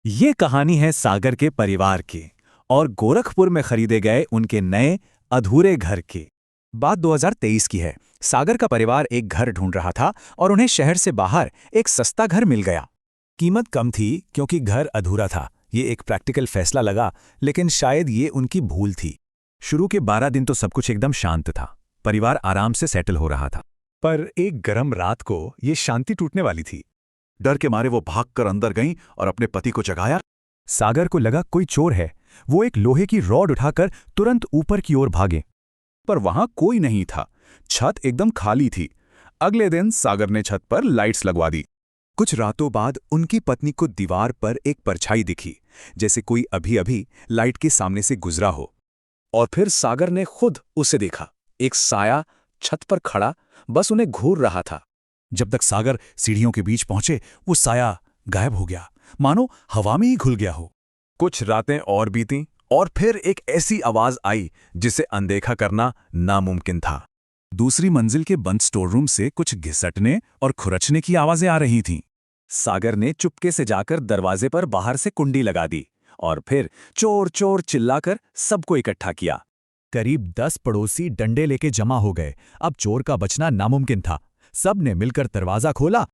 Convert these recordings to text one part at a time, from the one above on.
ये कहानी है सागर के परिवार की और गोरखपुर में खरीदे गए उनके नए अधूरे घर की। बात 2023 की है। सागर का परिवार एक घर ढूंढ रहा था और उन्हें शहर से बाहर एक सस्ता घर मिल गया। कीमत कम थी क्योंकि घर अधूरा था। ये एक प्रैक्टिकल फैसला लगा, लेकिन शायद ये उनकी भूल थी। शुरू के 12 दिन तो सब कुछ एकदम शांत था। परिवार आराम से सेटल हो रहा था। पर एक गर्म रात को ये शांति टूटने वाली थी। डर के मारे वो भागकर अंदर गईं और अपने पति को जगाया। सागर को लगा कोई चोर है। वो एक लोहे की रॉड उठाकर तुरंत ऊपर की ओर भागे। पर वहां कोई नहीं था। छत एकदम खाली थी। अगले दिन सागर ने छत पर लाइट्स लगवा दी। कुछ रातों बाद उनकी पत्नी को दीवार पर एक परछाई दिखी, जैसे कोई अभी-अभी लाइट के सामने से गुजरा हो। और फिर सागर ने खुद उसे देखा। एक साया छत पर खड़ा बस उन्हें घूर रहा था। जब तक सागर सीढ़ियों के बीच पहुंचे, वो साया गायब हो गया, मानो हवा में ही घुल गया हो। कुछ रातें और बीतीं और फिर एक ऐसी आवाज आई जिसे अनदेखा करना नामुमकिन था। दूसरी मंजिल के बंद स्टोररूम से कुछ घिसटने और खुरचने की आवाजें आ रही थीं। सागर ने चुपके से जाकर दरवाजे पर बाहर से कुंडी लगा दी और फिर चोर चोर चिल्लाकर सबको इकट्ठा किया। करीब 10 पड़ोसी डंडे लेके जमा हो गए। अब चोर का बचना नामुमकिन था। सब ने मिलकर दरवाजा खोला,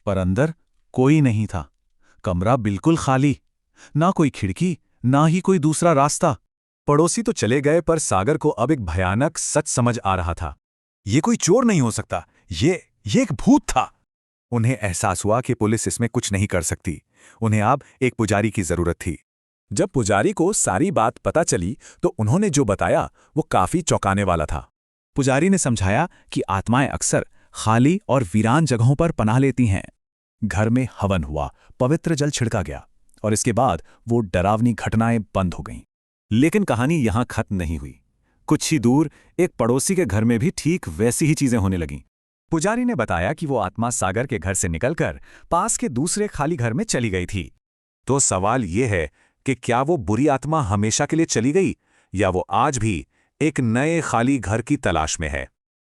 पर अंदर कोई नहीं था। कमरा बिल्कुल खाली, ना कोई खिड़की, ना ही कोई दूसरा रास्ता। पड़ोसी तो चले गए, पर सागर को अब एक भयानक सच समझ आ रहा था। ये कोई चोर नहीं हो सकता, ये एक भूत था। उन्हें एहसास हुआ कि पुलिस इसमें कुछ नहीं कर सकती। उन्हें अब एक पुजारी की जरूरत थी। जब पुजारी को सारी बात पता चली तो उन्होंने जो बताया वो काफी चौंकाने वाला था। पुजारी ने समझाया कि आत्माएं अक्सर खाली और वीरान जगहों पर पनाह लेती हैं। घर में हवन हुआ, पवित्र जल छिड़का गया और इसके बाद वो डरावनी घटनाएं बंद हो गईं। लेकिन कहानी यहां खत्म नहीं हुई। कुछ ही दूर एक पड़ोसी के घर में भी ठीक वैसी ही चीजें होने लगीं। पुजारी ने बताया कि वो आत्मा सागर के घर से निकलकर पास के दूसरे खाली घर में चली गई थी। तो सवाल ये है कि क्या वो बुरी आत्मा हमेशा के लिए चली गई या वो आज भी एक नए खाली घर की तलाश में है।